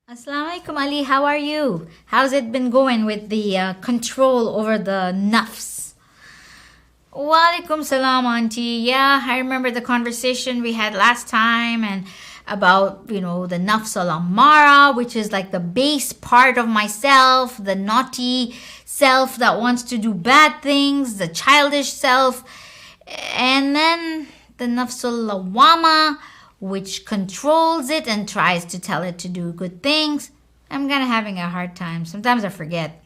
Assalamu alaikum Ali, how are you? How's it been going with the control over the nafs? Walaikum salam, auntie. Yeah, I remember the conversation we had last time and about, the nafs al-ammara, which is like the base part of myself, the naughty self that wants to do bad things, the childish self, and then the nafs al-lawwama, which controls it and tries to tell it to do good things. I'm kind of having a hard time. Sometimes I forget.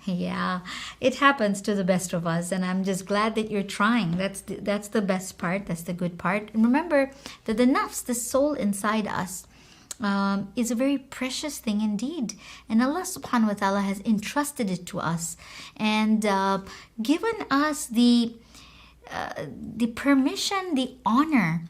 Yeah, it happens to the best of us, and I'm just glad that you're trying. That's the best part. That's the good part. And remember that the nafs, the soul inside us, is a very precious thing indeed. And Allah subhanahu wa ta'ala has entrusted it to us and given us the permission, the honor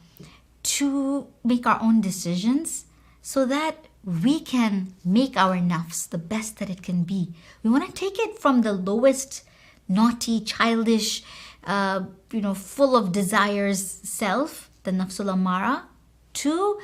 to make our own decisions so that we can make our nafs the best that it can be. We want to take it from the lowest, naughty, childish, full of desires self, the nafsul amara, to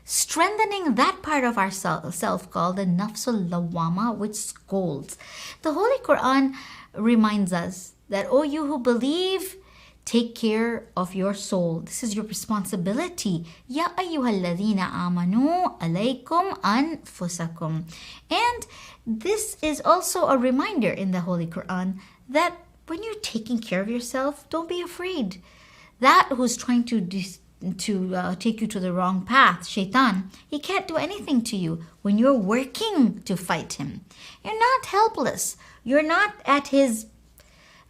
strengthening that part of our self called the nafsul lawama, which scolds. The Holy Quran reminds us that, oh, you who believe, take care of your soul. This is your responsibility. Ya ayyuhalladhina amanu alaykum anfusakum. And this is also a reminder in the Holy Quran that when you're taking care of yourself, don't be afraid. That who's trying to take you to the wrong path, shaitan, he can't do anything to you when you're working to fight him. You're not helpless. You're not at his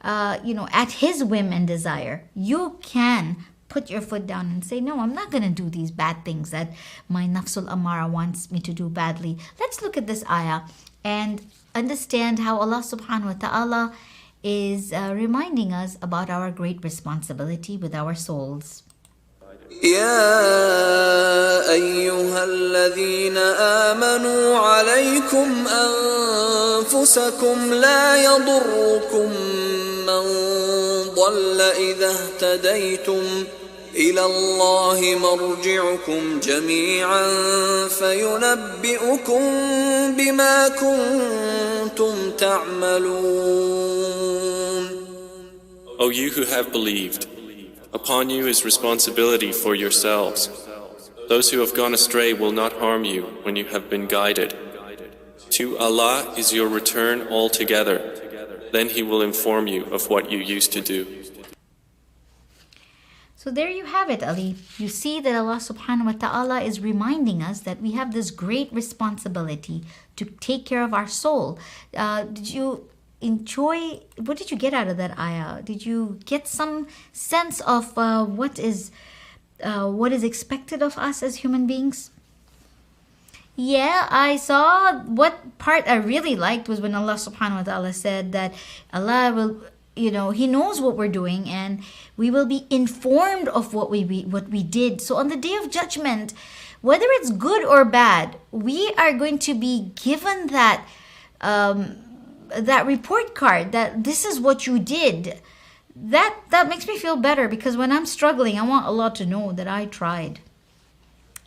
at his whim and desire. You can put your foot down and say, no, I'm not going to do these bad things that my nafsul amara wants me to do badly. Let's look at this ayah and understand how Allah subhanahu wa ta'ala is reminding us about our great responsibility with our souls. يا أيها الذين آمنوا عليكم أنفسكم لا يضركم من ضل إذا اهتديتم إلى الله مرجعكم جميعا فينبئكم بما كنتم تعملون. O you who have believed, upon you is responsibility for yourselves. Those who have gone astray will not harm you when you have been guided. To Allah is your return altogether. Then He will inform you of what you used to do. So there you have it, Ali. You see that Allah subhanahu wa ta'ala is reminding us that we have this great responsibility to take care of our soul. Did you enjoy, what did you get out of that ayah? Did you get some sense of what is expected of us as human beings? Yeah, I saw what part I really liked was when Allah subhanahu wa ta'ala said that Allah will, He knows what we're doing and we will be informed of what we did. So on the day of judgment, whether it's good or bad, we are going to be given that report card that this is what you did. That makes me feel better because when I'm struggling, I want Allah to know that I tried.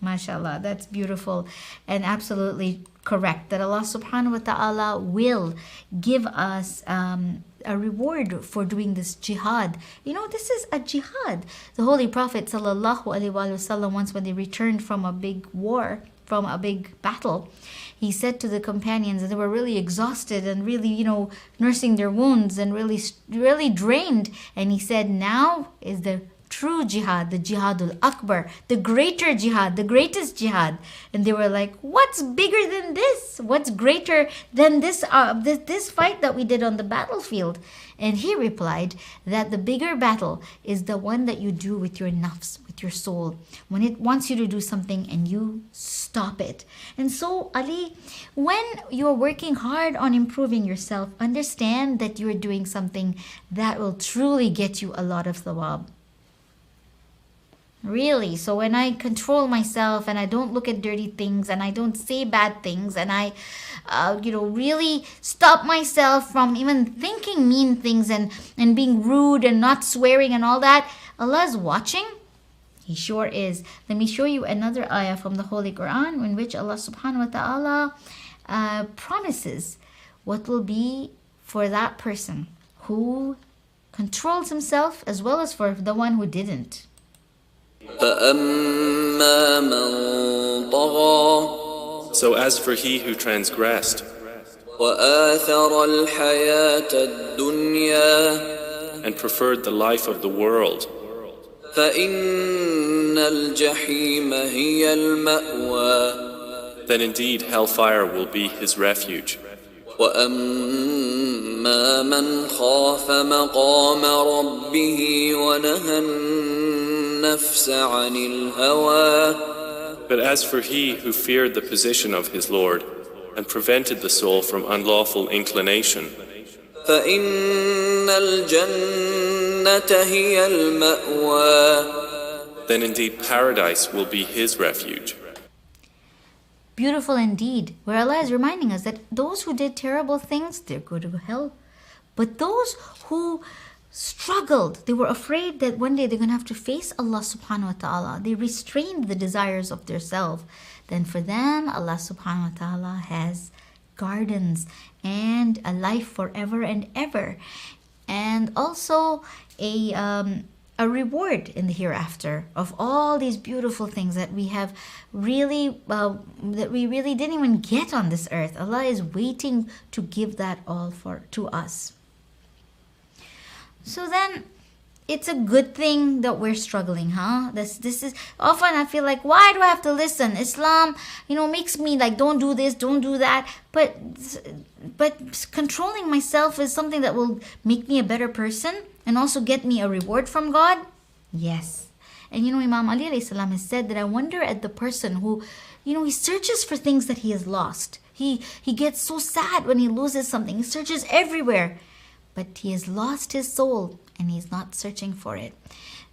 MashaAllah, that's beautiful and absolutely correct that Allah subhanahu wa ta'ala will give us a reward for doing this jihad. This is a jihad. The Holy Prophet sallallahu alaihi wasallam, once when they returned from a big war, from a big battle, he said to the companions that they were really exhausted and really, nursing their wounds and really, really drained. And he said, now is the true jihad, the jihadul akbar, the greater jihad, the greatest jihad. And they were like, what's bigger than this? What's greater than this fight that we did on the battlefield? And he replied that the bigger battle is the one that you do with your nafs, with your soul, when it wants you to do something and you stop it. And so, Ali, when you're working hard on improving yourself, understand that you're doing something that will truly get you a lot of thawab. Really. So when I control myself and I don't look at dirty things and I don't say bad things and I, really stop myself from even thinking mean things and being rude and not swearing and all that, Allah is watching. He sure is. Let me show you another ayah from the Holy Quran in which Allah subhanahu wa ta'ala promises what will be for that person who controls himself as well as for the one who didn't. فأما من طغى So as for he who transgressed وآثر الحياة الدنيا and preferred the life of the world, فإن الجحيم هي المأوى then indeed hellfire will be his refuge. وأما من خاف مقام ربه ونهى النفس عن الهوى But as for he who feared the position of his Lord and prevented the soul from unlawful inclination, فإن الجنة هي المأوى then indeed paradise will be his refuge. Beautiful indeed, where Allah is reminding us that those who did terrible things, they're going to hell. But those who struggled, they were afraid that one day they're going to have to face Allah subhanahu wa ta'ala. They restrained the desires of their self. Then for them, Allah subhanahu wa ta'ala has gardens and a life forever and ever. And also a reward in the hereafter of all these beautiful things that we have really, that we really didn't even get on this earth. Allah is waiting to give that all to us. So then, it's a good thing that we're struggling, huh? This is often I feel like, why do I have to listen? Islam, makes me like, don't do this, don't do that. But controlling myself is something that will make me a better person and also get me a reward from God. Yes. And Imam Ali alayhi salam has said that I wonder at the person who, he searches for things that he has lost. He gets so sad when he loses something. He searches everywhere. But he has lost his soul and he's not searching for it.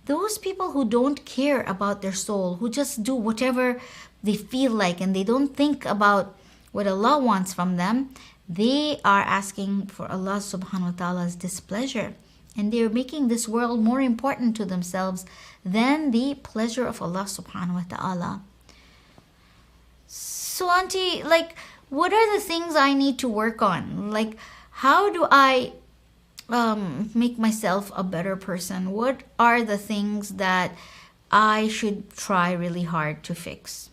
Those people who don't care about their soul, who just do whatever they feel like and they don't think about what Allah wants from them, they are asking for Allah subhanahu wa ta'ala's displeasure. And they're making this world more important to themselves than the pleasure of Allah subhanahu wa ta'ala. So auntie, what are the things I need to work on? How do I make myself a better person? What are the things that I should try really hard to fix?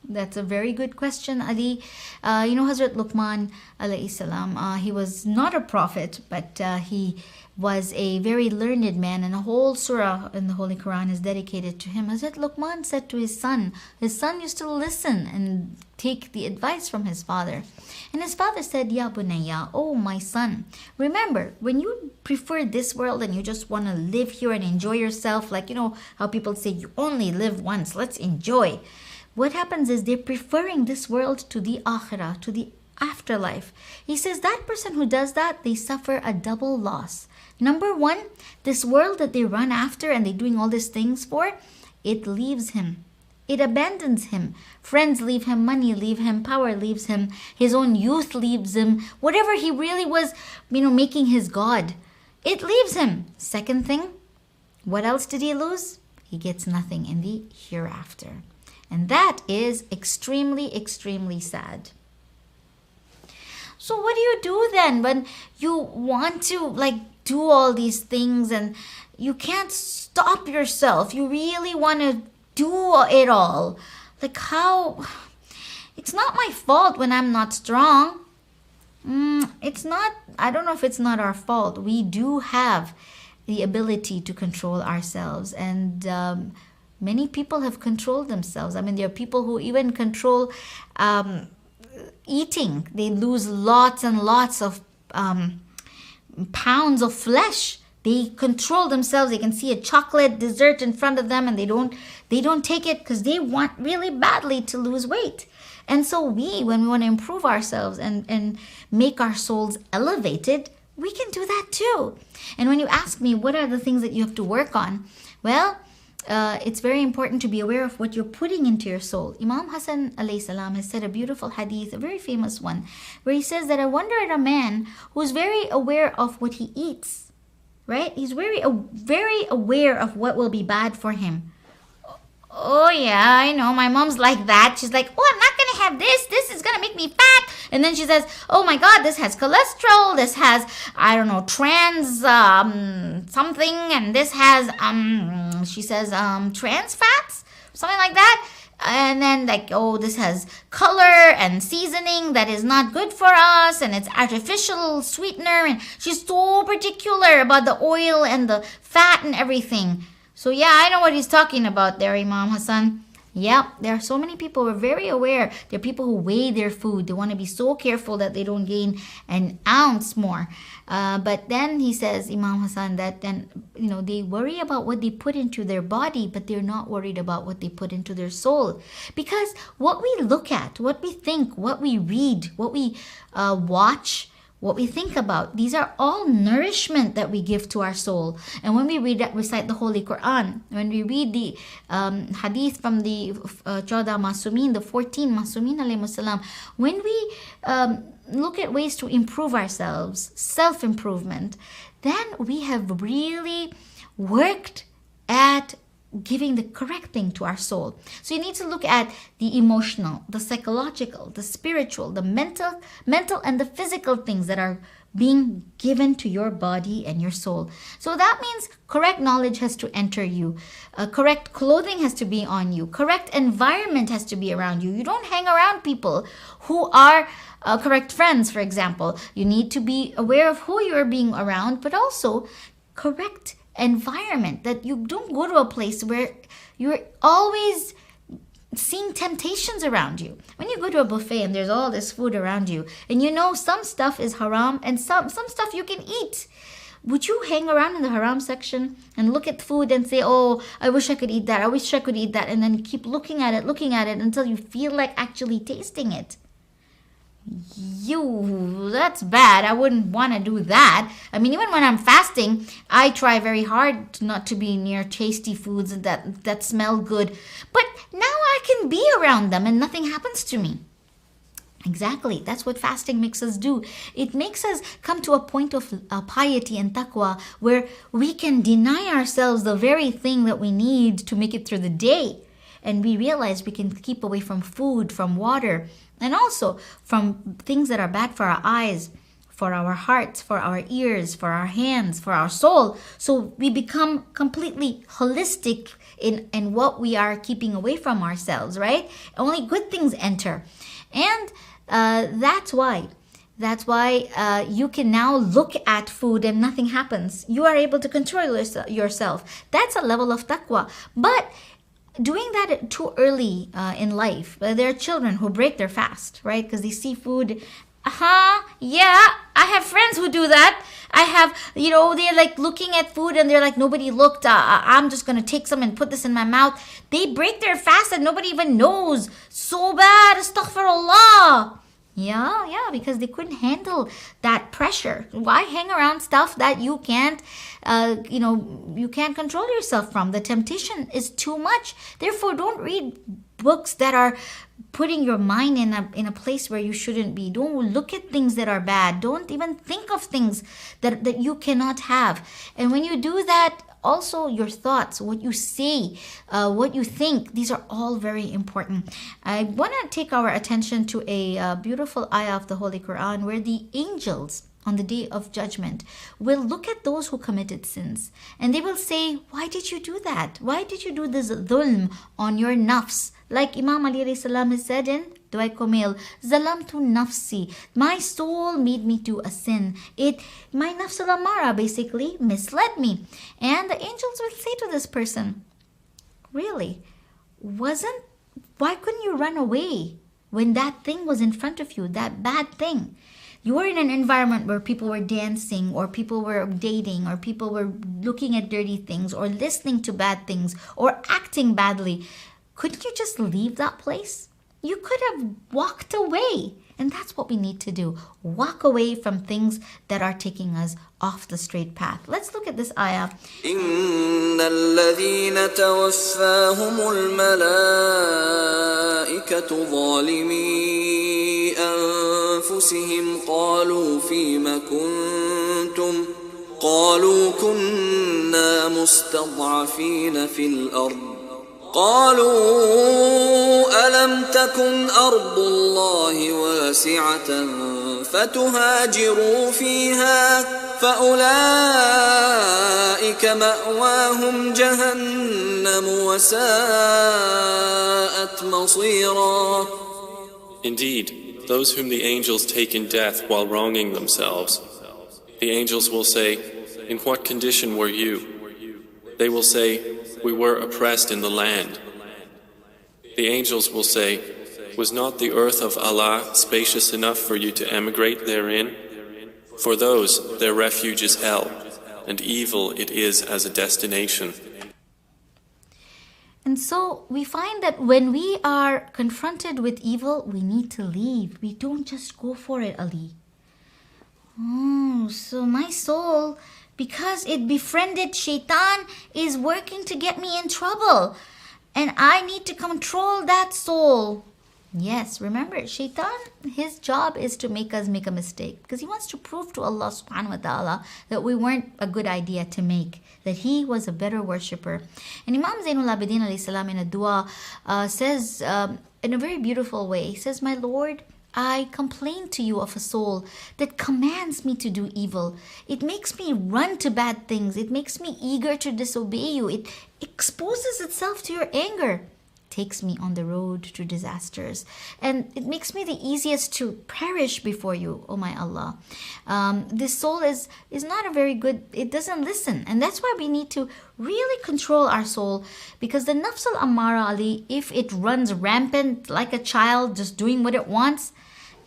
That's a very good question, Ali. Hazrat Luqman alayhi salam, he was not a prophet, but he was a very learned man, and a whole surah in the Holy Quran is dedicated to him. Hazrat Luqman said to his son used to listen and take the advice from his father. And his father said, Ya bunayya, oh my son, remember, when you prefer this world and you just want to live here and enjoy yourself, how people say you only live once, let's enjoy. What happens is they're preferring this world to the akhirah, to the afterlife. He says that person who does that, they suffer a double loss. Number one, this world that they run after and they're doing all these things for, it leaves him. It abandons him. Friends leave him, money leave him, power leaves him, his own youth leaves him, whatever he really was, making his God, it leaves him. Second thing, what else did he lose? He gets nothing in the hereafter. And that is extremely, extremely sad. So what do you do then when you want to do all these things and you can't stop yourself? You really want to do it all. How? It's not my fault when I'm not strong. It's not, I don't know if it's not our fault. We do have the ability to control ourselves, and many people have controlled themselves. There are people who even control eating. They lose lots and lots of pounds of flesh. They control themselves. They can see a chocolate dessert in front of them and they don't take it because they want really badly to lose weight. And so when we want to improve ourselves and make our souls elevated, we can do that too. And when you ask me, what are the things that you have to work on? Well, it's very important to be aware of what you're putting into your soul. Imam Hassan alayhi salam has said a beautiful hadith, a very famous one, where he says that I wonder at a man who's very aware of what he eats, right? He's very aware of what will be bad for him. Oh yeah, I know. My mom's like that. She's like, oh, I'm not gonna have this. This is gonna make me fat. And then she says, oh my God, this has cholesterol. This has, I don't know, trans something, and this has she says trans fats, something like that. And then like, oh, this has color and seasoning that is not good for us, and it's artificial sweetener. And she's so particular about the oil and the fat and everything. So yeah, I know what he's talking about there, Imam Hassan. Yep, there are so many people who are very aware. There are people who weigh their food. They want to be so careful that they don't gain an ounce more. But then he says, Imam Hassan, that then, they worry about what they put into their body, but they're not worried about what they put into their soul. Because what we look at, what we think, what we read, what we watch, what we think about, these are all nourishment that we give to our soul. And when we recite the Holy Quran, when we read the hadith from the 14 Masumin, the 14 Masumin alayhi salam, when we look at ways to improve ourselves, self-improvement, then we have really worked at giving the correct thing to our soul. So you need to look at the emotional, the psychological, the spiritual, the mental and the physical things that are being given to your body and your soul. So that means correct knowledge has to enter you. Correct clothing has to be on you. Correct environment has to be around you. You don't hang around people who are correct friends, for example. You need to be aware of who you're being around, but also correct environment, that you don't go to a place where you're always seeing temptations around you. When you go to a buffet and there's all this food around you, and some stuff is haram and some stuff you can eat, would you hang around in the haram section and look at food and say, oh, I wish I could eat that, I wish I could eat that, and then keep looking at it until you feel like actually tasting it? That's bad. I wouldn't want to do that. I mean, even when I'm fasting, I try very hard not to be near tasty foods that smell good. But now I can be around them and nothing happens to me. Exactly. That's what fasting makes us do. It makes us come to a point of piety and taqwa where we can deny ourselves the very thing that we need to make it through the day. And we realize we can keep away from food, from water, and also from things that are bad for our eyes, for our hearts, for our ears, for our hands, for our soul. So we become completely holistic in what we are keeping away from ourselves, right? Only good things enter. And that's why you can now look at food and nothing happens. You are able to control yourself. That's a level of taqwa. But doing that too early in life, there are children who break their fast, right? Because they see food. Yeah, I have friends who do that. I have, they're like looking at food and they're like, nobody looked. I'm just going to take some and put this in my mouth. They break their fast and nobody even knows. So bad. Astaghfirullah. Yeah, because they couldn't handle that pressure. Why hang around stuff that you can't, you can't control yourself from? The temptation is too much. Therefore, don't read books that are putting your mind in a place where you shouldn't be. Don't look at things that are bad. Don't even think of things that you cannot have. And when you do that, also your thoughts, what you say, what you think, these are all very important. I want to take our attention to a beautiful ayah of the Holy Quran where the angels on the day of judgment will look at those who committed sins and they will say, why did you do that? Why did you do this dhulm on your nafs? Like Imam Ali alayhi salam has said in Dua Komil, Zalamtu nafsi, my soul made me do a sin. My nafs al-amara basically misled me. And the angels will say to this person, really, why couldn't you run away when that thing was in front of you, that bad thing? You were in an environment where people were dancing or people were dating or people were looking at dirty things or listening to bad things or acting badly. Couldn't you just leave that place? You could have walked away. And that's what we need to do. Walk away from things that are taking us off the straight path. Let's look at this ayah. إن الذين توفاهم الملائكة ظالمي أنفسهم قالوا فيم كنتم قالوا كنا مستضعفين في الأرض قالوا ألم تكن أرض الله واسعة فتهاجروا فيها فأولئك مأواهم جهنم وساءت مصيرا. Indeed, those whom the angels take in death while wronging themselves, the angels will say, "In what condition were you?" They will say, "We were oppressed in the land." The angels will say, "Was not the earth of Allah spacious enough for you to emigrate therein? For those, their refuge is hell, and evil it is as a destination." And so we find that when we are confronted with evil, we need to leave. We don't just go for it, Ali. Oh, so my soul, because it befriended Shaitan, is working to get me in trouble. And I need to control that soul. Yes, remember, Shaitan, his job is to make us make a mistake. Because he wants to prove to Allah subhanahu wa ta'ala that we weren't a good idea to make. That he was a better worshipper. And Imam Zainul Abidin alayhi salam in a dua says in a very beautiful way, he says, "My Lord, I complain to you of a soul that commands me to do evil. It makes me run to bad things. It makes me eager to disobey you. It exposes itself to your anger. Takes me on the road to disasters. And it makes me the easiest to perish before you, oh my Allah." This soul is not a very good, it doesn't listen. And that's why we need to really control our soul. Because the nafs al-ammara, Ali, if it runs rampant like a child just doing what it wants,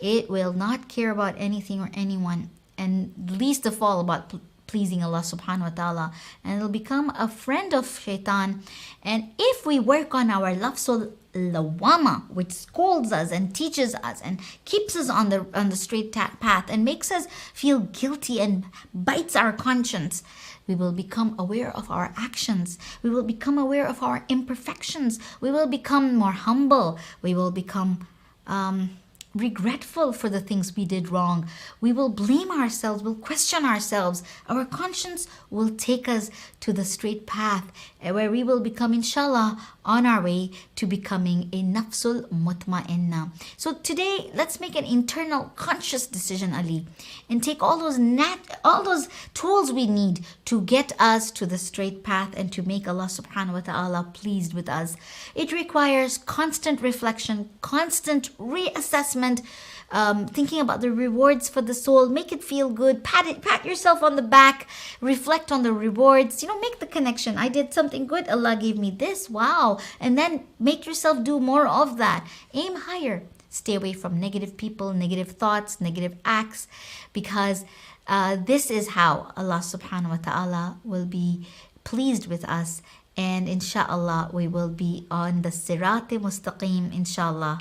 it will not care about anything or anyone. And least of all about pleasing Allah subhanahu wa ta'ala, and it'll become a friend of Shaitan. And if we work on our lafsul lawama, which scolds us and teaches us and keeps us on the straight path and makes us feel guilty and bites our conscience, we will become aware of our actions. We will become aware of our imperfections. We will become more humble. We will become regretful for the things we did wrong. We will blame ourselves, we'll question ourselves. Our conscience will take us to the straight path where we will become, inshallah, on our way to becoming a nafsul mutma'inna. So today, let's make an internal conscious decision, Ali, and take all those tools we need to get us to the straight path and to make Allah subhanahu wa ta'ala pleased with us. It requires constant reflection, constant reassessment, thinking about the rewards for the soul. Make it feel good. Pat yourself on the back. Reflect on the rewards. Make the connection. I did something good. Allah gave me this. Wow. And then make yourself do more of that. Aim higher. Stay away from negative people, negative thoughts, negative acts, because this is how Allah subhanahu wa ta'ala will be pleased with us. And inshallah, we will be on the Sirat Mustaqim, inshallah.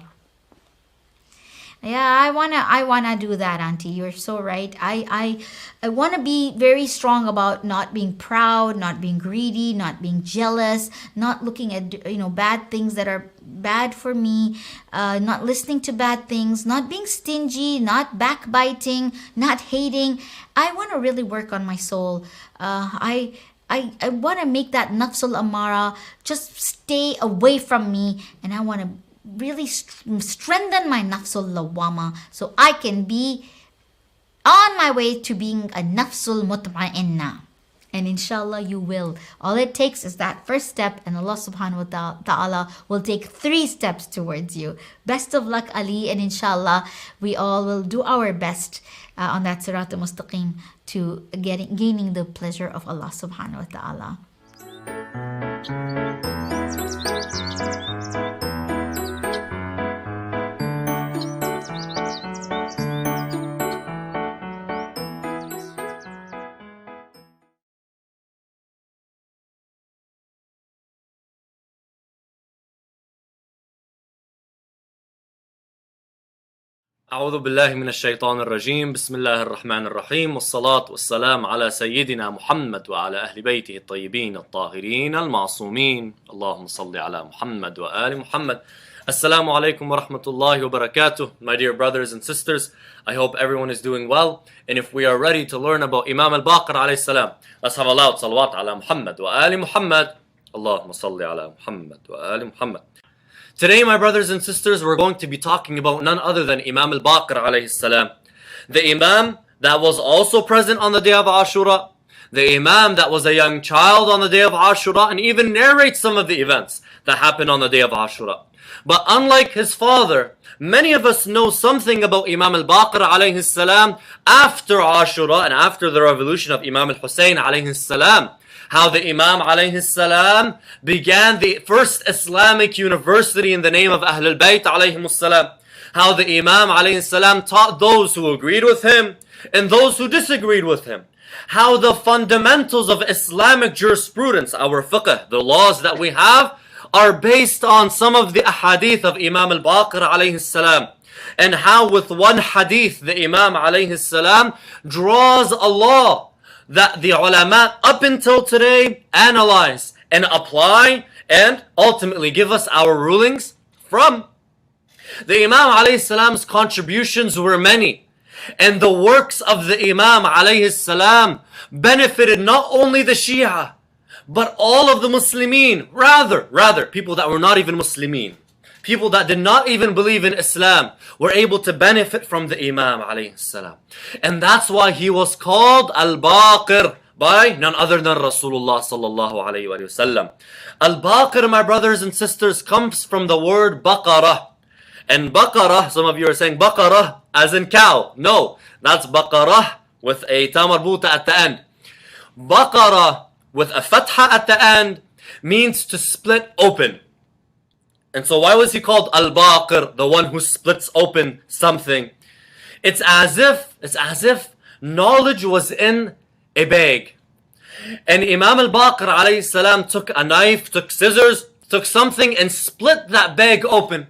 Yeah, I wanna do that, Auntie. You're so right. I wanna be very strong about not being proud, not being greedy, not being jealous, not looking at bad things that are bad for me, not listening to bad things, not being stingy, not backbiting, not hating. I wanna really work on my soul. I want to make that nafsul amara just stay away from me, and I want to really strengthen my nafsul lawama so I can be on my way to being a nafsul mutma'inna. And inshallah you will. All it takes is that first step, and Allah subhanahu wa ta'ala will take 3 steps towards you. Best of luck, Ali, and inshallah we all will do our best on that Sirat al-Mustaqim to gaining the pleasure of Allah subhanahu wa ta'ala. أعوذ بالله من الشيطان الرجيم بسم الله الرحمن الرحيم والصلاة والسلام على سيدنا محمد وعلى أهل بيته الطيبين الطاهرين المعصومين اللهم صل على محمد وآل محمد. Assalamu alaikum wa rahmatullahi wa barakatuh. My dear brothers and sisters, I hope everyone is doing well, and if we are ready to learn about Imam al-Baqir alayhi salam, let's have a loud salawat ala Muhammad wa ali Muhammad. Allahumma salli ala Muhammad wa ali Muhammad. Today, my brothers and sisters, we're going to be talking about none other than Imam al-Baqir alayhi salam. The Imam that was also present on the day of Ashura. The Imam that was a young child on the day of Ashura and even narrates some of the events that happened on the day of Ashura. But unlike his father, many of us know something about Imam al-Baqir alayhi salam after Ashura and after the revolution of Imam al-Hussein alayhi salam. How the Imam alayhi salam began the first Islamic university in the name of Ahlul Bayt alayhi salam. How the Imam alayhi salam taught those who agreed with him and those who disagreed with him. How the fundamentals of Islamic jurisprudence, our fiqh, the laws that we have, are based on some of the ahadith of Imam al-Baqir alayhi salam. And how with one hadith the Imam alayhi salam draws a law that the ulama up until today analyze and apply and ultimately give us our rulings from. The Imam alayhi salam's contributions were many. And the works of the Imam alayhi salam benefited not only the Shia, but all of the Muslimin. Rather, people that were not even Muslimin, people that did not even believe in Islam, were able to benefit from the Imam alayhi salam. And that's why he was called Al-Baqir by none other than Rasulullah sallallahu alayhi wa sallam. Al-Baqir, my brothers and sisters, comes from the word Baqarah. And Baqarah, some of you are saying Baqarah as in cow. No, that's Baqarah with a ta marbuta at the end. Baqarah with a fatha at the end means to split open. And so why was he called Al-Baqir, the one who splits open something? It's as if knowledge was in a bag. And Imam al-Baqir alayhi salam took a knife, took scissors, took something and split that bag open.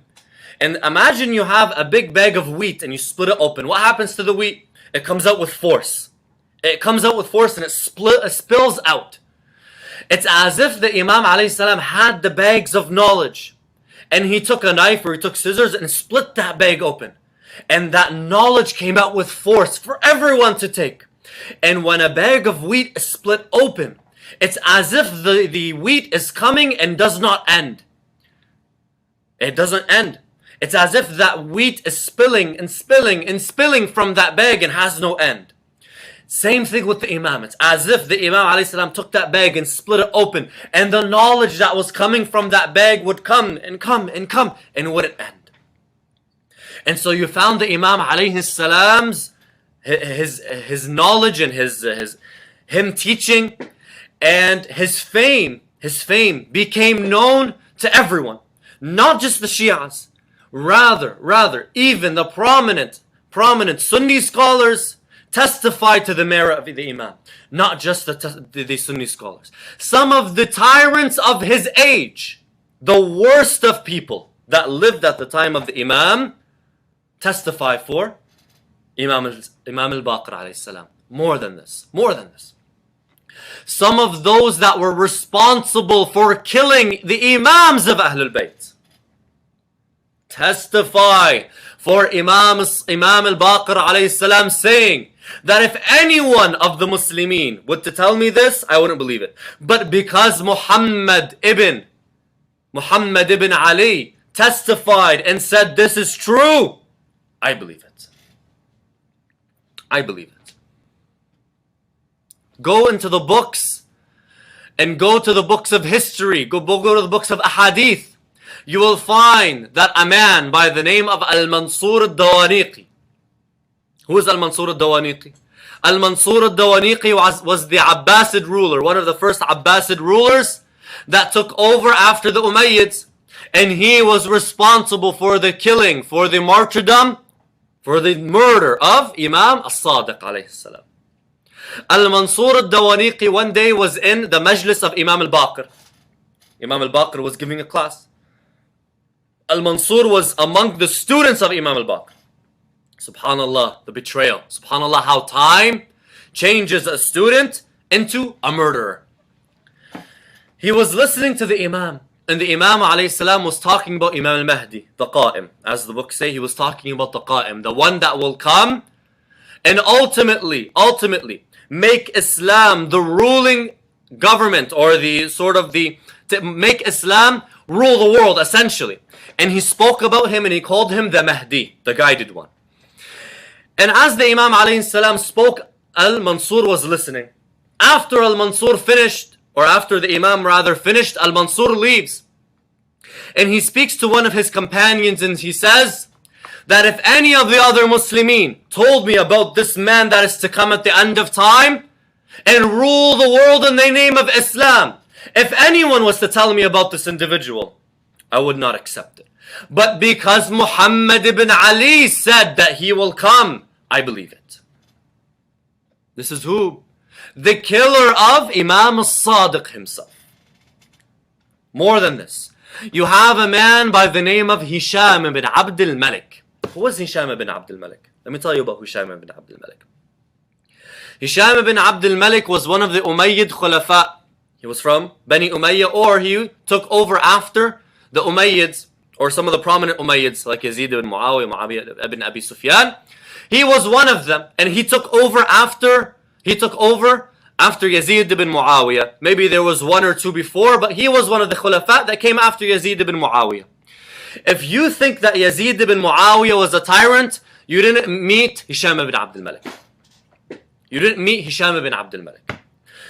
And imagine you have a big bag of wheat and you split it open. What happens to the wheat? It comes out with force. It comes out with force and it spills out. It's as if the Imam alayhi salam had the bags of knowledge. And he took a knife or he took scissors and split that bag open. And that knowledge came out with force for everyone to take. And when a bag of wheat is split open, it's as if the wheat is coming and does not end. It doesn't end. It's as if that wheat is spilling and spilling and spilling from that bag and has no end. Same thing with the Imam. It's as if the Imam alayhi salam took that bag and split it open, and the knowledge that was coming from that bag would come and come and come and wouldn't end. And so you found the Imam alayhi salam's his knowledge and him teaching and his fame became known to everyone, not just the Shias. Rather, even the prominent Sunni scholars testified to the merit of the Imam. Not just the Sunni scholars. Some of the tyrants of his age, the worst of people that lived at the time of the Imam, testify for Imam al-Baqir alayhi salam. More than this. Some of those that were responsible for killing the Imams of Ahlul Bayt testify for Imam al-Baqir alayhi salam, saying that if anyone of the Muslimin would to tell me this, I wouldn't believe it. But because Muhammad ibn Ali testified and said this is true, I believe it. Go into the books and go to the books of history. Go to the books of ahadith. You will find that a man by the name of Al-Mansur al-Dawaniqi. Who is Al-Mansur al-Dawaniqi? Al-Mansur al-Dawaniqi was the Abbasid ruler, one of the first Abbasid rulers that took over after the Umayyads. And he was responsible for the killing, for the martyrdom, for the murder of Imam al-Sadiq alayhi salam. Al-Mansur al-Dawaniqi one day was in the majlis of Imam al-Baqir. Imam al-Baqir was giving a class. Al-Mansur was among the students of Imam al-Baqir. Subhanallah, the betrayal. Subhanallah, how time changes a student into a murderer. He was listening to the Imam. And the Imam alayhi salam was talking about Imam al-Mahdi, the Qa'im. As the books say, he was talking about the Qa'im, the one that will come and ultimately make Islam the ruling government, or the sort of the to make Islam rule the world, essentially. And he spoke about him and he called him the Mahdi, the guided one. And as the Imam alayhi salam spoke, Al-Mansur was listening. After Al-Mansur finished, or after the Imam rather finished, Al-Mansur leaves. And he speaks to one of his companions and he says that if any of the other Muslimin told me about this man that is to come at the end of time and rule the world in the name of Islam, if anyone was to tell me about this individual, I would not accept it. But because Muhammad ibn Ali said that he will come, I believe it. This is who? The killer of Imam al-Sadiq himself. More than this, you have a man by the name of Hisham ibn Abd al-Malik. Who was Hisham ibn Abd al-Malik? Let me tell you about Hisham ibn Abd al-Malik. Hisham ibn Abd al-Malik was one of the Umayyad Khulafa. He was from Bani Umayyah, or he took over after the Umayyads, or some of the prominent Umayyads like Yazid ibn Muawiyah ibn Abi Sufyan. He was one of them, and he took over after Yazid ibn Muawiyah. Maybe there was one or two before, but he was one of the Khulafa that came after Yazid ibn Muawiyah. If you think that Yazid ibn Muawiyah was a tyrant, you didn't meet Hisham ibn Abd al-Malik. You didn't meet Hisham ibn Abd al-Malik.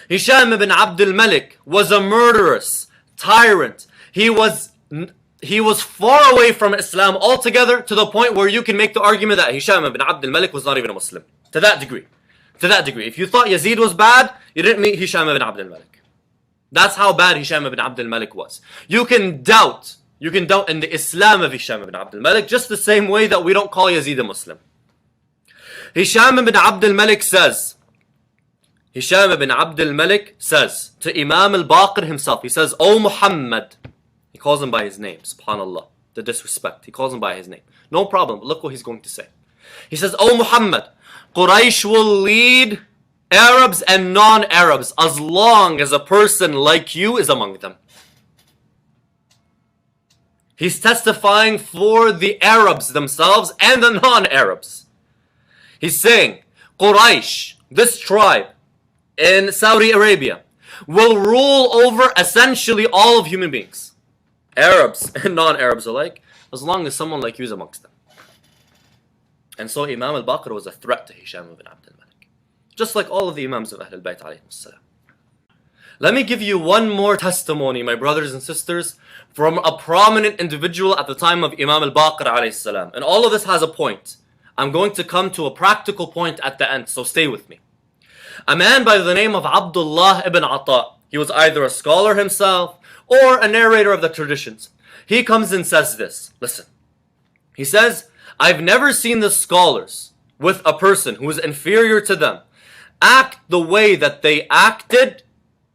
Hisham ibn Abd al-Malik was a murderous tyrant. He was far away from Islam altogether, to the point where you can make the argument that Hisham ibn Abd al-Malik was not even a Muslim. To that degree. If you thought Yazid was bad, you didn't meet Hisham ibn Abd al-Malik. That's how bad Hisham ibn Abd al-Malik was. You can doubt in the Islam of Hisham ibn Abd al-Malik, just the same way that we don't call Yazid a Muslim. Hisham ibn Abd al-Malik says to Imam al-Baqir himself, he says, "O Muhammad," he calls him by his name, subhanallah, the disrespect, he calls him by his name. No problem, but look what he's going to say. He says, "O Muhammad, Quraysh will lead Arabs and non-Arabs as long as a person like you is among them." He's testifying for the Arabs themselves and the non-Arabs. He's saying, Quraysh, this tribe in Saudi Arabia, will rule over essentially all of human beings, Arabs and non-Arabs alike, as long as someone like you is amongst them. And so Imam al-Baqir was a threat to Hisham ibn Abd al-Malik, just like all of the Imams of Ahlul Bayt alayhim salam. Let me give you one more testimony, my brothers and sisters, from a prominent individual at the time of Imam al-Baqir alayhi salam. And all of this has a point. I'm going to come to a practical point at the end, so stay with me. A man by the name of Abdullah ibn Ata. He was either a scholar himself or a narrator of the traditions. He comes and says this. Listen. He says, "I've never seen the scholars with a person who is inferior to them act the way that they acted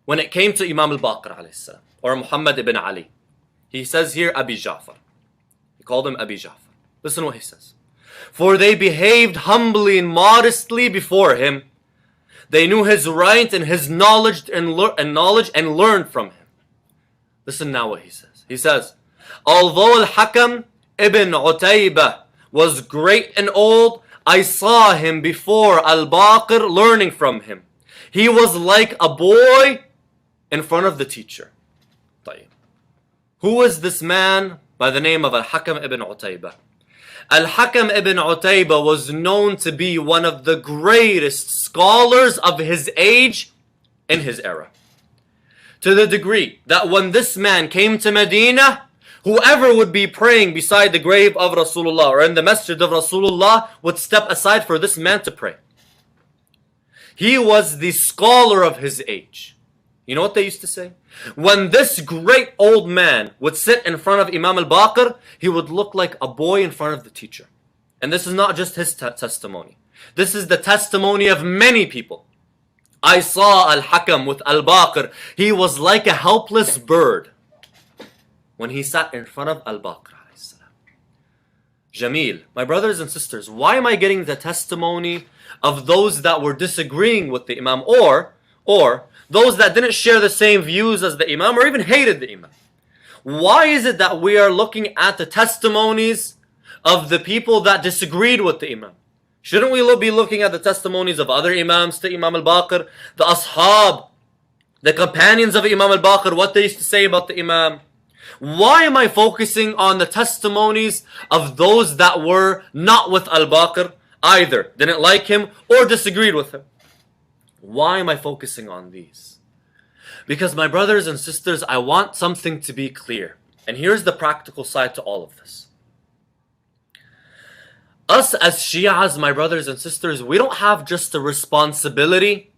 when it came to Imam al-Baqir alayhi salam, or Muhammad ibn Ali." He says here Abi Ja'far. He called him Abi Ja'far. Listen what he says. "For they behaved humbly and modestly before him. They knew his right and his knowledge and learned from him." Listen now what he says. He says, "Although Al-Hakam ibn Utaybah was great and old, I saw him before Al-Baqir learning from him. He was like a boy in front of the teacher." Who was this man by the name of Al-Hakam ibn Utaybah? Al-Hakam ibn Utaybah was known to be one of the greatest scholars of his age in his era. To the degree that when this man came to Medina, whoever would be praying beside the grave of Rasulullah or in the masjid of Rasulullah would step aside for this man to pray. He was the scholar of his age. You know what they used to say? When this great old man would sit in front of Imam al-Baqir, he would look like a boy in front of the teacher. And this is not just his testimony. This is the testimony of many people. "I saw Al-Hakam with Al-Baqir. He was like a helpless bird when he sat in front of Al-Baqir." Jameel, my brothers and sisters, why am I getting the testimony of those that were disagreeing with the Imam, or those that didn't share the same views as the Imam or even hated the Imam? Why is it that we are looking at the testimonies of the people that disagreed with the Imam? Shouldn't we be looking at the testimonies of other Imams to Imam al-Baqir, the Ashab, The companions of Imam al-Baqir, what they used to say about the Imam. Why am I focusing on the testimonies of those that were not with al-Baqir, either didn't like him or disagreed with him? Why am I focusing on these? Because my brothers and sisters, I want something to be clear. And here's the practical side to all of this. Us as Shias, my brothers and sisters, we don't have just a responsibility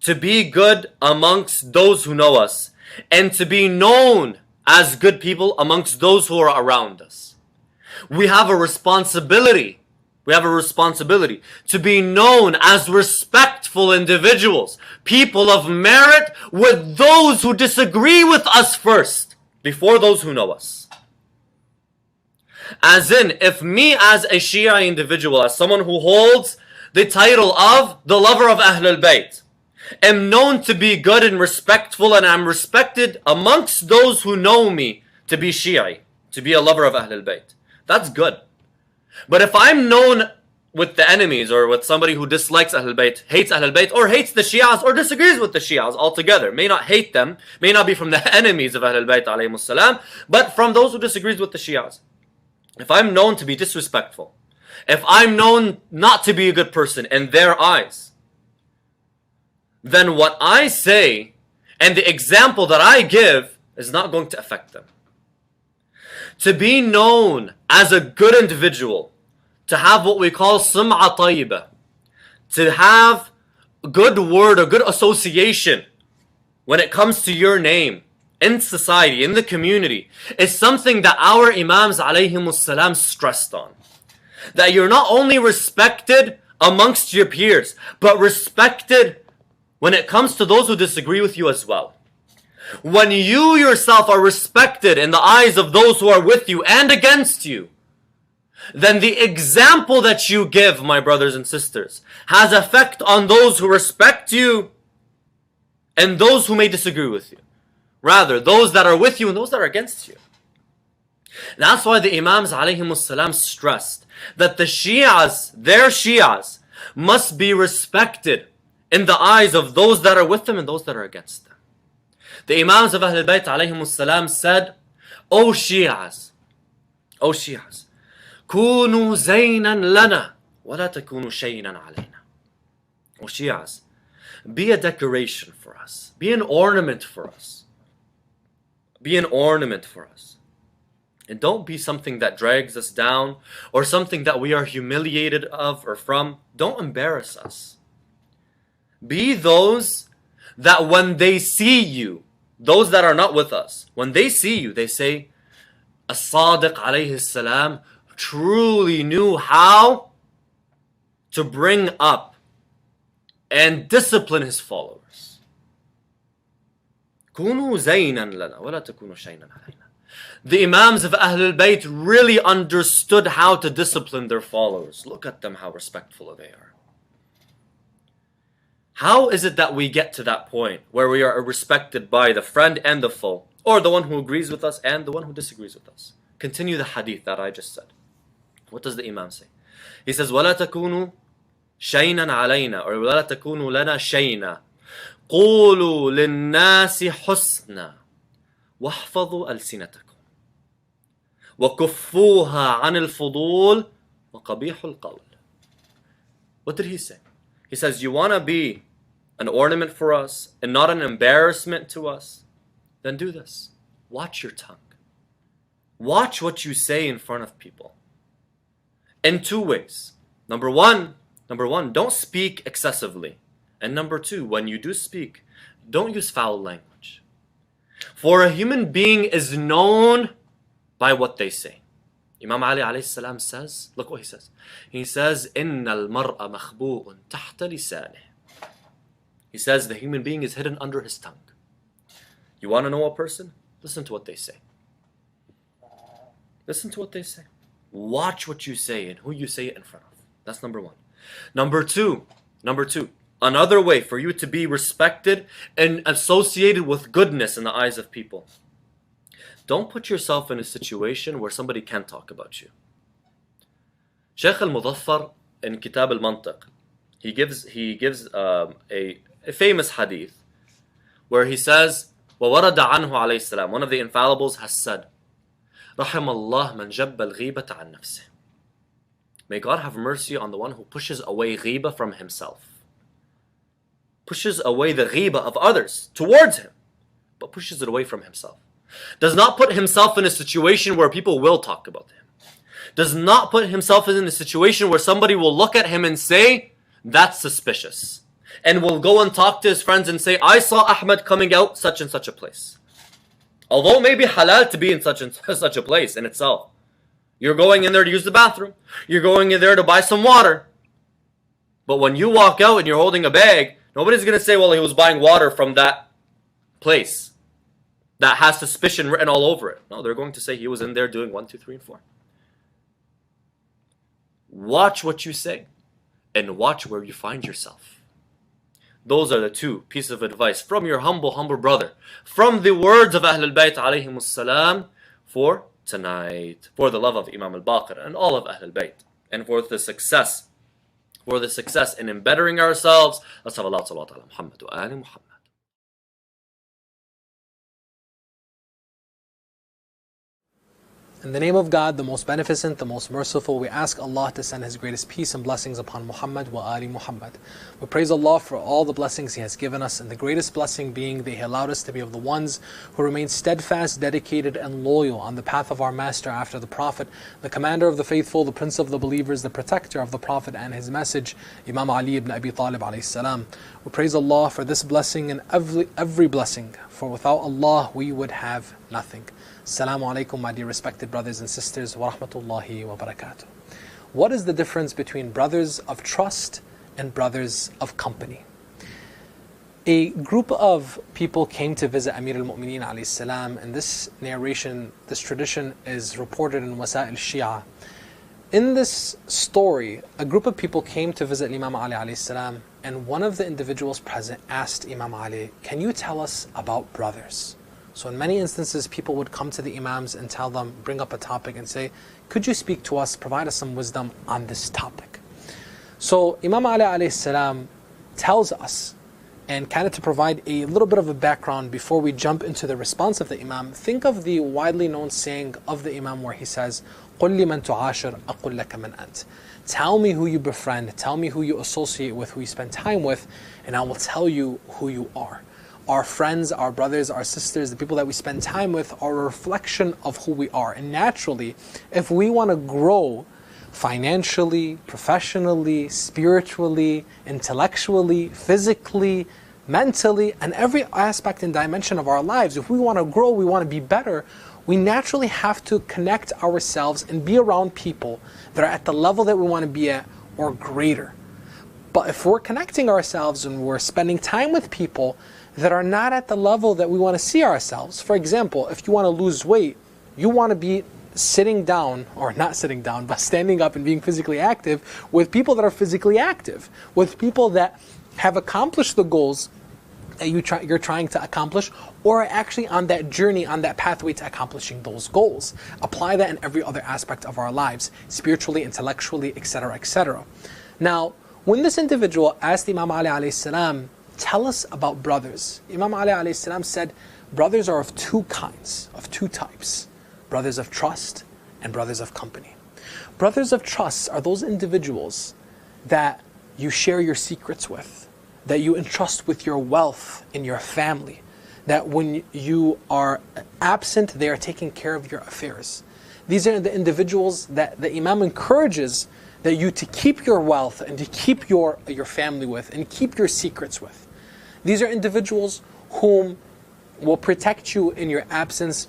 to be good amongst those who know us and to be known as good people amongst those who are around us. We have a responsibility. We have a responsibility to be known as respectful individuals, people of merit with those who disagree with us first, before those who know us. As in, if me as a Shia individual, as someone who holds the title of the lover of Ahlul Bayt, am known to be good and respectful, and I'm respected amongst those who know me to be Shi'i, to be a lover of Ahlul Bayt, that's good. But if I'm known with the enemies, or with somebody who dislikes Ahlul Bayt, hates Ahlul Bayt, or hates the Shias, or disagrees with the Shias altogether, may not hate them, may not be from the enemies of Ahlul Bayt alayhimus salam, but from those who disagrees with the Shias. If I'm known to be disrespectful, if I'm known not to be a good person in their eyes, then what I say and the example that I give is not going to affect them. To be known as a good individual, to have what we call sum'a tayyibah, to have good word or good association when it comes to your name in society, in the community, is something that our Imams alayhimus salam stressed on. That you're not only respected amongst your peers, but respected when it comes to those who disagree with you as well. When you yourself are respected in the eyes of those who are with you and against you, then the example that you give, my brothers and sisters, has effect on those who respect you and those who may disagree with you. Rather, those that are with you and those that are against you. That's why the Imams alayhimus salam stressed that the Shias, their Shias, must be respected in the eyes of those that are with them and those that are against them. The Imams of Ahlul Bayt alayhimus salam said, O Shias, كونوا زينا لنا ولا تكونوا شينا علينا. O Shias, be a decoration for us, be an ornament for us. Be an ornament for us. And don't be something that drags us down or something that we are humiliated of or from. Don't embarrass us. Be those that when they see you, those that are not with us, when they see you, they say, As-Sadiq alayhi salam truly knew how to bring up and discipline his followers. كونوا زينا لنا ولا تكونوا شينا علينا. The Imams of Ahlul Bayt really understood how to discipline their followers. Look at them, how respectful they are. How is it that we get to that point where we are respected by the friend and the foe, or the one who agrees with us and the one who disagrees with us? Continue the hadith that I just said. What does the Imam say? He says, وَلَا تَكُونُوا شَيْنًا عَلَيْنَا, or وَلَا تَكُونُوا لَنَا شَيْنًا قولوا للناس حسنا واحفظوا ألسنتكم وكفوها عن الفضول وقبيح القول. What did he say? He says, you want to be an ornament for us and not an embarrassment to us? Then do this. Watch your tongue. Watch what you say in front of people. In two ways. Number one, don't speak excessively. And number two, when you do speak, don't use foul language. For a human being is known by what they say. Imam Ali alayhi salam says, look what he says. He says, إِنَّ الْمَرْءَ مَخْبُوءٌ تَحْتَ لِسَانِهِ. He says the human being is hidden under his tongue. You want to know a person? Listen to what they say. Listen to what they say. Watch what you say and who you say it in front of. That's number one. Number two, another way for you to be respected and associated with goodness in the eyes of people. Don't put yourself in a situation where somebody can't talk about you. Shaykh al-Mudaffar in Kitab al-Mantiq, he gives a famous hadith where he says, وَوَرَدَ عَنْهُ عَلَيْهِ السَّلَامُ, one of the infallibles has said, رَحِمَ اللَّهُ مَنْ جَبَّ الْغِيبَةَ عَنْ نَفْسِهِ. May God have mercy on the one who pushes away ghiba from himself. Pushes away the ghiba of others towards him, but pushes it away from himself. Does not put himself in a situation where people will talk about him. Does not put himself in a situation where somebody will look at him and say, that's suspicious. And will go and talk to his friends and say, I saw Ahmed coming out such and such a place. Although it may be halal to be in such and such a place in itself. You're going in there to use the bathroom. You're going in there to buy some water. But when you walk out and you're holding a bag, nobody's going to say, well, he was buying water from that place that has suspicion written all over it. No, they're going to say he was in there doing 1, 2, 3, and 4. Watch what you say and watch where you find yourself. Those are the two pieces of advice from your humble brother, from the words of Ahlul Bayt alayhimus salam for tonight, for the love of Imam al-Baqir and all of Ahlul Bayt, and for the success in bettering ourselves. Let's have Allah salawat ala Muhammad wa ali Muhammad. In the name of God, the most beneficent, the most merciful, we ask Allah to send His greatest peace and blessings upon Muhammad wa ali Muhammad. We praise Allah for all the blessings He has given us, and the greatest blessing being that He allowed us to be of the ones who remain steadfast, dedicated, and loyal on the path of our Master after the Prophet, the Commander of the Faithful, the Prince of the Believers, the Protector of the Prophet and his message, Imam Ali ibn Abi Talib alayhi salam. We praise Allah for this blessing and every blessing, for without Allah we would have nothing. Assalamu alaikum, my dear respected brothers and sisters, wa rahmatullahi wa barakatuh. What is the difference between brothers of trust and brothers of company? A group of people came to visit Amir al-Mu'mineen alayhi salam, and this narration, this tradition is reported in Wasa'il Shia. In this story, a group of people came to visit Imam Ali alayhi salam, and one of the individuals present asked Imam Ali, can you tell us about brothers? So in many instances, people would come to the Imams and tell them, bring up a topic and say, could you speak to us, provide us some wisdom on this topic? So Imam Ali alayhi salam tells us, and kind of to provide a little bit of a background before we jump into the response of the Imam, think of the widely known saying of the Imam where he says, قُلْ لِمَنْ تُعَاشِرْ أَقُلْ لَكَ مَنْ أَنْتِ. Tell me who you befriend, tell me who you associate with, who you spend time with, and I will tell you who you are. Our friends, our brothers, our sisters, the people that we spend time with are a reflection of who we are. And naturally, if we want to grow financially, professionally, spiritually, intellectually, physically, mentally, and every aspect and dimension of our lives, if we want to grow, we want to be better, we naturally have to connect ourselves and be around people that are at the level that we want to be at or greater. But if we're connecting ourselves and we're spending time with people that are not at the level that we want to see ourselves. For example, if you want to lose weight, you want to be sitting down, or not sitting down, but standing up and being physically active with people that are physically active, with people that have accomplished the goals that you're trying to accomplish, or are actually on that journey, on that pathway to accomplishing those goals. Apply that in every other aspect of our lives, spiritually, intellectually, etc., etc. Now, when this individual asked Imam Ali alayhi salam, tell us about brothers, Imam Ali alayhi salam said, brothers are of two kinds, of two types. Brothers of trust and brothers of company. Brothers of trust are those individuals that you share your secrets with, that you entrust with your wealth in your family, that when you are absent, they are taking care of your affairs. These are the individuals that the Imam encourages that you to keep your wealth and to keep your family with and keep your secrets with. These are individuals whom will protect you in your absence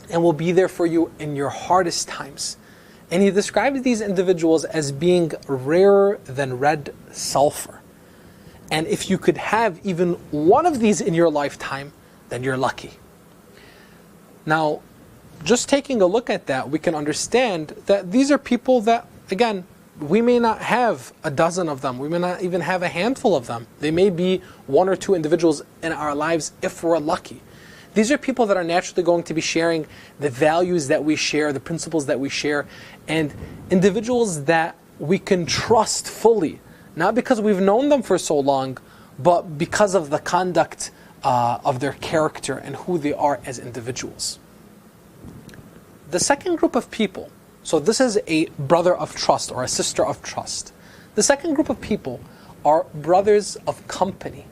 and will be there for you in your hardest times. And he describes these individuals as being rarer than red sulfur. And if you could have even one of these in your lifetime, then you're lucky. Now, just taking a look at that, we can understand that these are people that, again, we may not have a dozen of them. We may not even have a handful of them. They may be one or two individuals in our lives if we're lucky. These are people that are naturally going to be sharing the values that we share, the principles that we share, and individuals that we can trust fully. Not because we've known them for so long, but because of the conduct of their character and who they are as individuals. The second group of people, so this is a brother of trust or a sister of trust. The second group of people are brothers of company.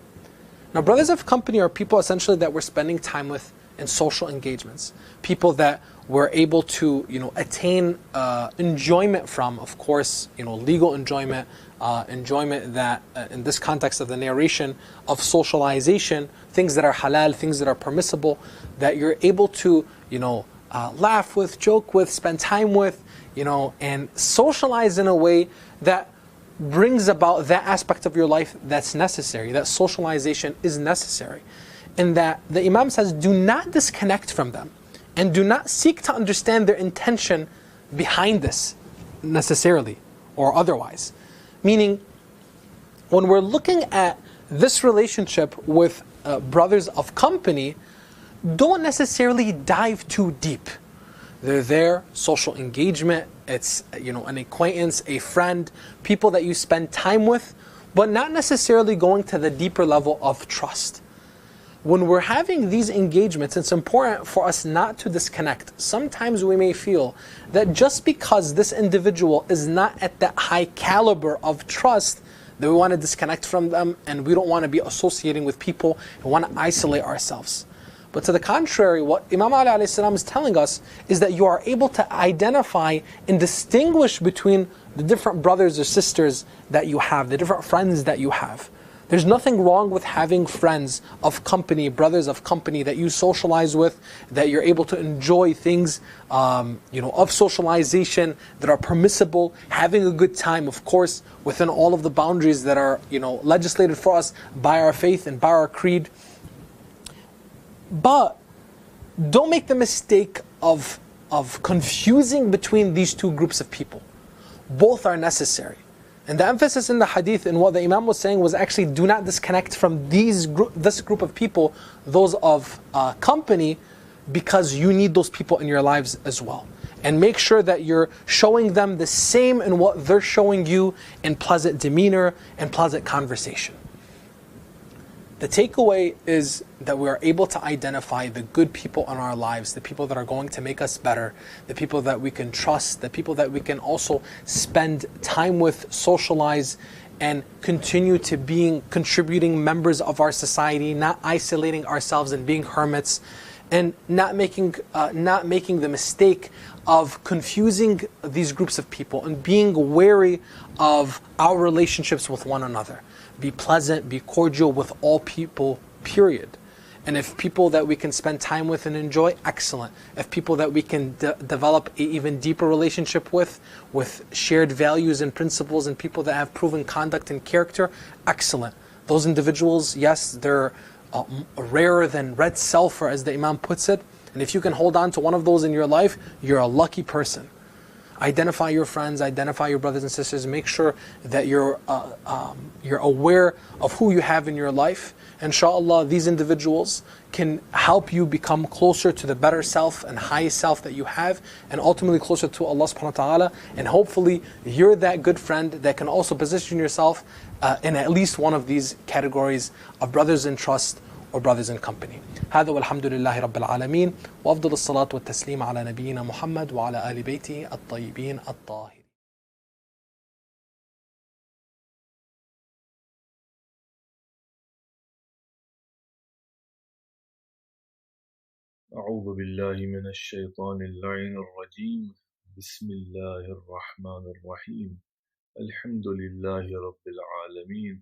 Now, brothers of company are people essentially that we're spending time with in social engagements. People that we're able to, attain enjoyment from, of course, legal enjoyment, enjoyment that, in this context of the narration, of socialization, things that are halal, things that are permissible, that you're able to, laugh with, joke with, spend time with, and socialize in a way that brings about that aspect of your life that's necessary, that socialization is necessary. And that the Imam says, do not disconnect from them and do not seek to understand their intention behind this necessarily or otherwise. Meaning, when we're looking at this relationship with brothers of company, don't necessarily dive too deep. They're there, social engagement, it's an acquaintance, a friend, people that you spend time with, but not necessarily going to the deeper level of trust. When we're having these engagements, it's important for us not to disconnect. Sometimes we may feel that just because this individual is not at that high caliber of trust, that we want to disconnect from them and we don't want to be associating with people and want to isolate ourselves. But to the contrary, what Imam Ali alayhi salam is telling us is that you are able to identify and distinguish between the different brothers or sisters that you have, the different friends that you have. There's nothing wrong with having friends of company, brothers of company that you socialize with, that you're able to enjoy things, of socialization that are permissible, having a good time, of course, within all of the boundaries that are, legislated for us by our faith and by our creed. But don't make the mistake of confusing between these two groups of people. Both are necessary. And the emphasis in the hadith and what the Imam was saying was actually do not disconnect from this group of people, those of company, because you need those people in your lives as well. And make sure that you're showing them the same in what they're showing you in pleasant demeanor and pleasant conversation. The takeaway is that we are able to identify the good people in our lives, the people that are going to make us better, the people that we can trust, the people that we can also spend time with, socialize, and continue to being contributing members of our society, not isolating ourselves and being hermits, and not making the mistake of confusing these groups of people and being wary of our relationships with one another. Be pleasant, be cordial with all people, period. And if people that we can spend time with and enjoy, excellent. If people that we can develop an even deeper relationship with shared values and principles, and people that have proven conduct and character, excellent. Those individuals, yes, they're rarer than red sulfur, as the Imam puts it. And if you can hold on to one of those in your life, you're a lucky person. Identify your friends, identify your brothers and sisters, make sure that you're aware of who you have in your life. Inshallah, these individuals can help you become closer to the better self and highest self that you have, and ultimately closer to Allah subhanahu wa ta'ala. And hopefully you're that good friend that can also position yourself in at least one of these categories of brothers in trust or brothers in company. هذا والحمد لله رب العالمين وأفضل الصلاة والتسليم على نبينا محمد وعلى آل بيته الطيبين الطاهرين. أعوذ بالله من الشيطان اللعين الرجيم بسم الله الرحمن الرحيم الحمد لله رب العالمين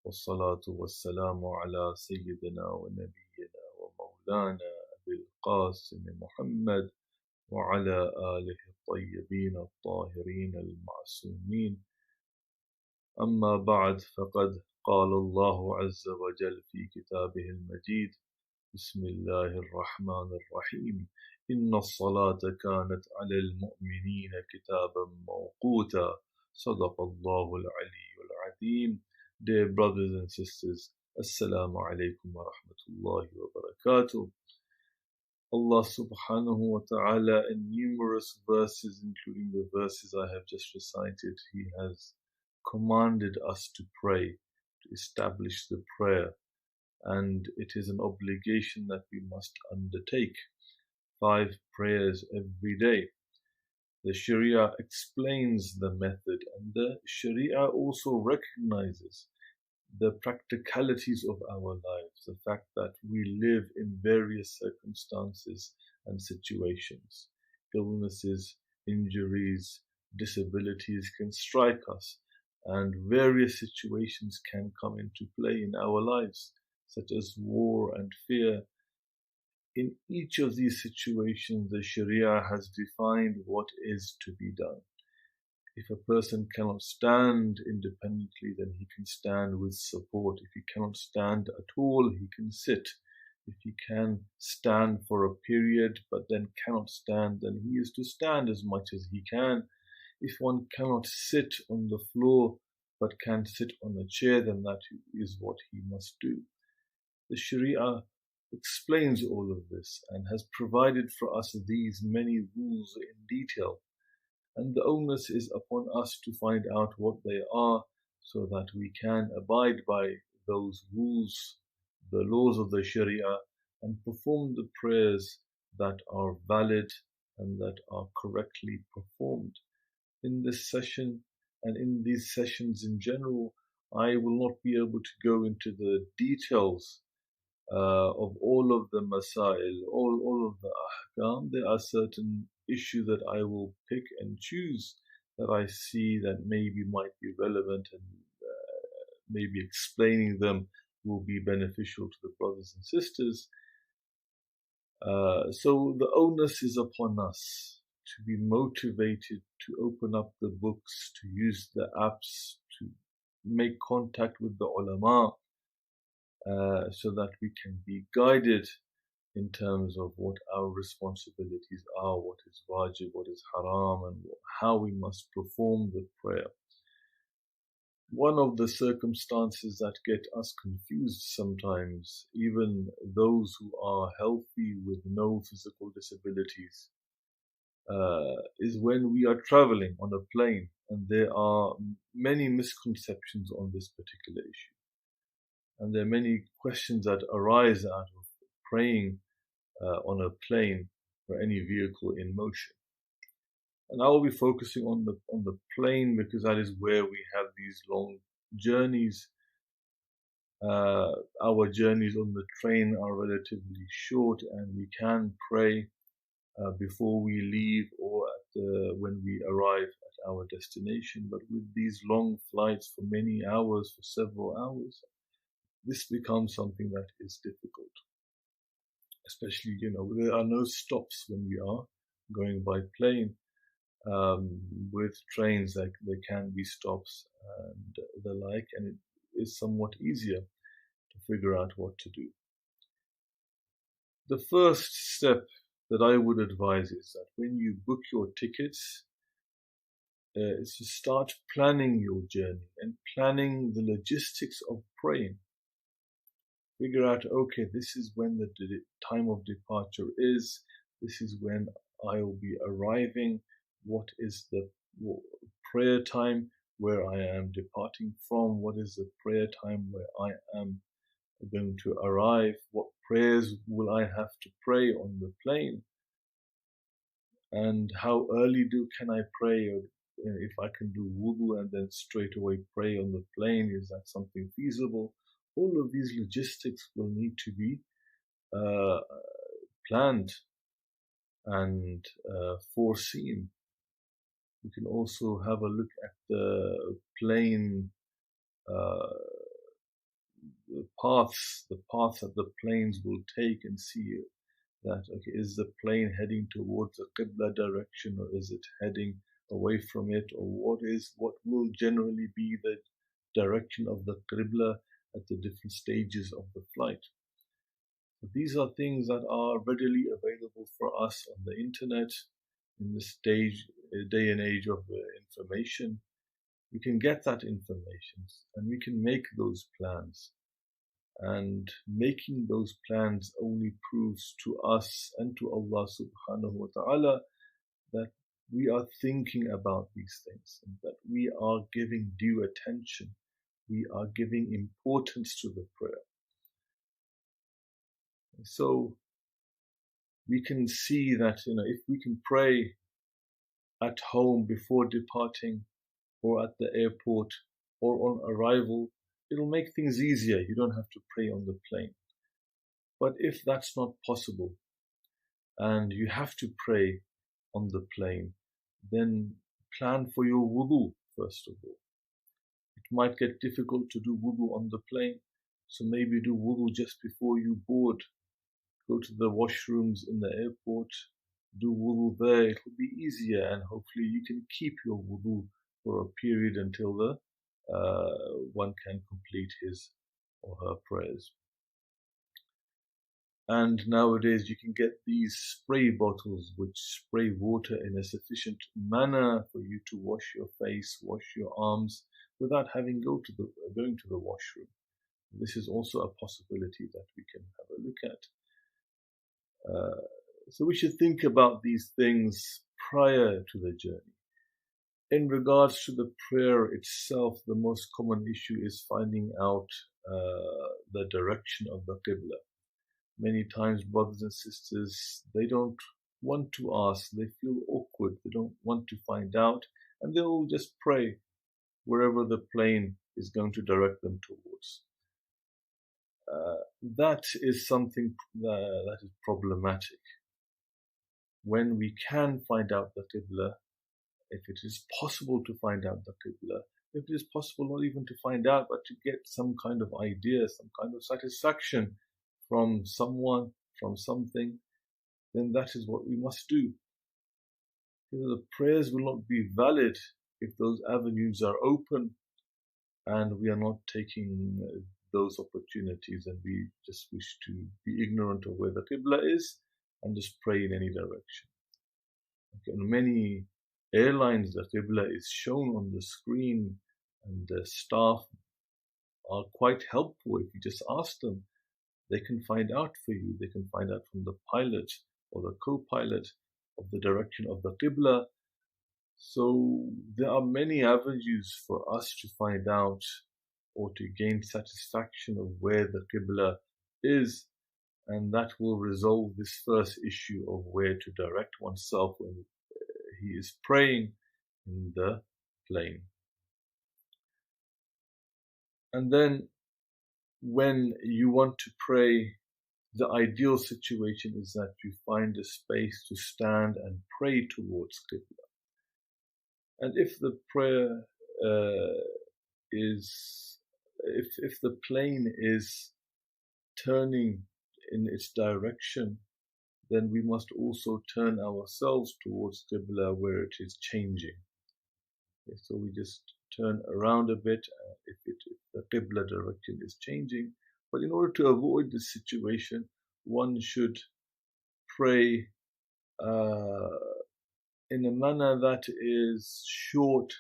والصلاة والسلام على سيدنا ونبينا ومولانا أبي القاسم محمد وعلى آله الطيبين الطاهرين المعصومين. أما بعد، فقد قال الله عز وجل في كتابه المجيد: بسم الله الرحمن الرحيم إن الصلاة كانت على المؤمنين كتابا موقوتا صدق الله العلي العظيم. Dear brothers and sisters, Assalamu alaikum wa rahmatullahi wa barakatuh. Allah subhanahu wa ta'ala, in numerous verses, including the verses I have just recited, He has commanded us to pray, to establish the prayer. and it is an obligation that we must undertake. 5 prayers every day. The Sharia explains the method, and the Sharia also recognizes the practicalities of our lives, the fact that we live in various circumstances and situations. Illnesses, injuries, disabilities can strike us, and various situations can come into play in our lives, such as war and fear. In each of these situations, the Sharia has defined what is to be done. If a person cannot stand independently, then he can stand with support. If he cannot stand at all, he can sit. If he can stand for a period but then cannot stand, then he is to stand as much as he can. If one cannot sit on the floor but can sit on a chair, then that is what he must do. The Sharia explains all of this and has provided for us these many rules in detail. And the onus is upon us to find out what they are so that we can abide by those rules, the laws of the Sharia, and perform the prayers that are valid and that are correctly performed. In this session and in these sessions in general, I will not be able to go into the details of all of the masail, all of the ahkam. There are certain issues that I will pick and choose that I see that maybe might be relevant, and maybe explaining them will be beneficial to the brothers and sisters. So the onus is upon us to be motivated to open up the books, to use the apps, to make contact with the ulama, so that we can be guided in terms of what our responsibilities are, what is wajib, what is haram, and how we must perform the prayer. One of the circumstances that get us confused sometimes, even those who are healthy with no physical disabilities, is when we are traveling on a plane, and there are many misconceptions on this particular issue. And there are many questions that arise out of praying on a plane or any vehicle in motion. And I will be focusing on the plane because that is where we have these long journeys. Our journeys on the train are relatively short, and we can pray before we leave or when we arrive at our destination. But with these long flights for many hours, for several hours, this becomes something that is difficult. Especially, there are no stops when we are going by plane. With trains, there can be stops and the like, and it is somewhat easier to figure out what to do. The first step that I would advise is that when you book your tickets, is to start planning your journey and planning the logistics of praying. Figure out, okay, this is when the time of departure is, this is when I will be arriving, what is the prayer time where I am departing from, what is the prayer time where I am going to arrive, what prayers will I have to pray on the plane, and how early can I pray, or if I can do wudu and then straight away pray on the plane, is that something feasible? All of these logistics will need to be planned and foreseen. You can also have a look at the plane the paths that the planes will take, and see that, okay, is the plane heading towards the Qibla direction, or is it heading away from it, or what will generally be the direction of the Qibla at the different stages of the flight. But these are things that are readily available for us on the internet in this day and age of information. We can get that information and we can make those plans. And making those plans only proves to us and to Allah subhanahu wa ta'ala that we are thinking about these things, and that we are giving due attention. We are giving importance to the prayer. So we can see that, if we can pray at home before departing, or at the airport, or on arrival, it'll make things easier. You don't have to pray on the plane. But if that's not possible, and you have to pray on the plane, then plan for your wudu first of all. It might get difficult to do wudu on the plane, so maybe do wudu just before you board. Go to the washrooms in the airport, do wudu there. It will be easier, and hopefully you can keep your wudu for a period until one can complete his or her prayers. And nowadays you can get these spray bottles which spray water in a sufficient manner for you to wash your face, wash your arms, without having going to the washroom. This is also a possibility that we can have a look at. So we should think about these things prior to the journey. In regards to the prayer itself, the most common issue is finding out the direction of the Qibla. Many times brothers and sisters, they don't want to ask, they feel awkward, they don't want to find out, and they'll just pray wherever the plane is going to direct them towards. That is something that is problematic. When we can find out the Qibla, if it is possible to find out the Qibla, if it is possible not even to find out, but to get some kind of idea, some kind of satisfaction from someone, from something, then that is what we must do. The prayers will not be valid if those avenues are open and we are not taking those opportunities, and we just wish to be ignorant of where the Qibla is and just pray in any direction. Okay, on many airlines, the Qibla is shown on the screen, and the staff are quite helpful. If you just ask them, they can find out for you. They can find out from the pilot or the co-pilot of the direction of the Qibla. So there are many avenues for us to find out or to gain satisfaction of where the Qibla is, and that will resolve this first issue of where to direct oneself when he is praying in the plane. And then when you want to pray, the ideal situation is that you find a space to stand and pray towards Qibla. And if the prayer if the plane is turning in its direction, then we must also turn ourselves towards Qibla where it is changing. Okay, so we just turn around a bit if the Qibla direction is changing. But in order to avoid this situation, one should pray in a manner that is short,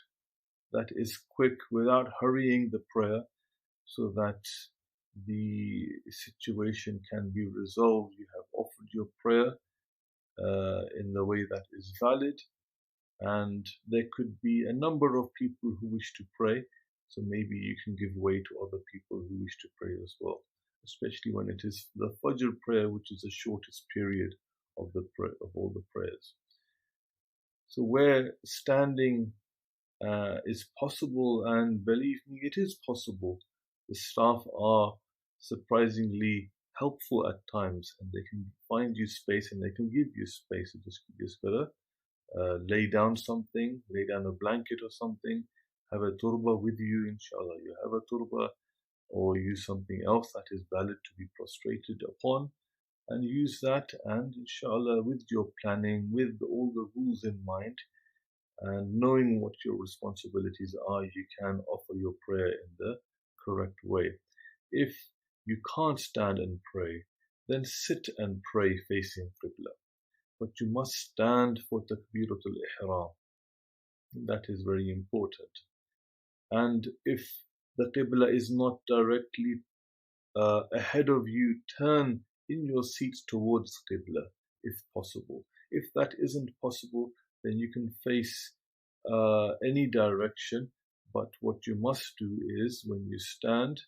that is quick, without hurrying the prayer, so that the situation can be resolved. You have offered your prayer in the way that is valid, and there could be a number of people who wish to pray, so maybe you can give way to other people who wish to pray as well, especially when it is the Fajr prayer, which is the shortest period of all the prayers. So where standing is possible, and believe me, it is possible, the staff are surprisingly helpful at times, and they can find you space and they can give you space. You just gotta lay down something, lay down a blanket or something, have a turba with you, inshallah. You have a turba, or use something else that is valid to be prostrated upon, and use that, and inshallah, with your planning, with all the rules in mind, and knowing what your responsibilities are, you can offer your prayer in the correct way. If you can't stand and pray, then sit and pray facing Qibla. But you must stand for Takbiratul Ihram. That is very important. And if the Qibla is not directly ahead of you, turn in your seats towards Qibla if possible. If that isn't possible, then you can face any direction, but what you must do is, when you stand,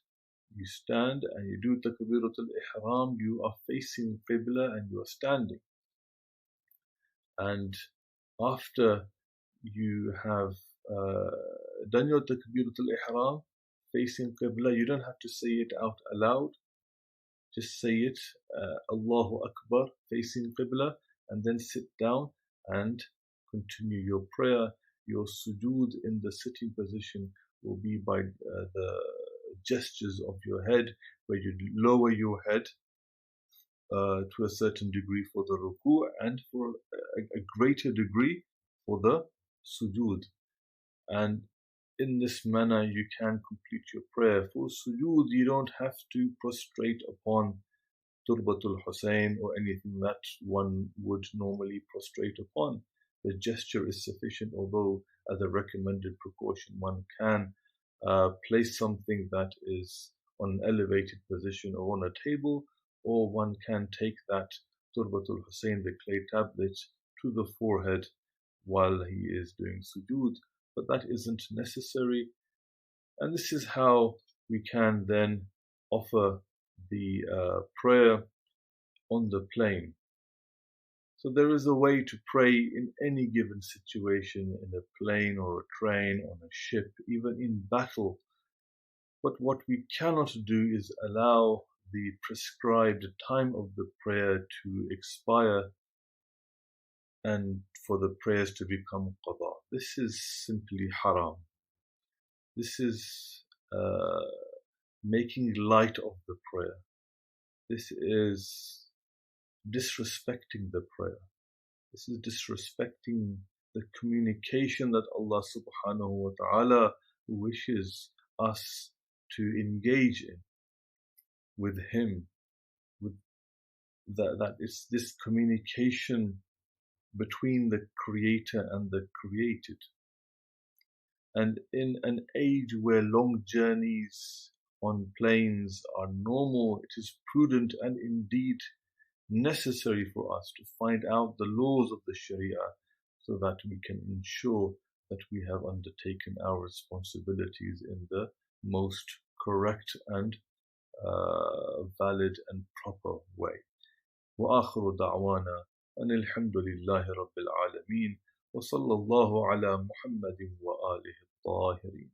you stand and you do takbiratul ihram, you are facing Qibla and you are standing. And after you have done your takbiratul ihram, facing Qibla, you don't have to say it out aloud. Just say it, Allahu Akbar, facing Qibla, and then sit down and continue your prayer. Your sujood in the sitting position will be by the gestures of your head, where you lower your head to a certain degree for the ruku and for a greater degree for the sujood. And in this manner you can complete your prayer. For sujood, you don't have to prostrate upon Turbatul Hussein or anything that one would normally prostrate upon. The gesture is sufficient, although as a recommended precaution one can place something that is on an elevated position or on a table, or one can take that Turbatul Hussein, the clay tablet, to the forehead while he is doing sujood, but that isn't necessary. And this is how we can then offer the prayer on the plane. So there is a way to pray in any given situation, in a plane or a train, on a ship, even in battle. But what we cannot do is allow the prescribed time of the prayer to expire and for the prayers to become qada. This is simply haram. This is making light of the prayer. This is disrespecting the prayer. This is disrespecting the communication that Allah subhanahu wa ta'ala wishes us to engage in with Him. With that is this communication between the Creator and the created. And in an age where long journeys on planes are normal, it is prudent and indeed necessary for us to find out the laws of the Sharia so that we can ensure that we have undertaken our responsibilities in the most correct and valid and proper way. وآخر دعوانا أن الحمد لله رب العالمين وصلى الله على محمد وآله الطاهرين.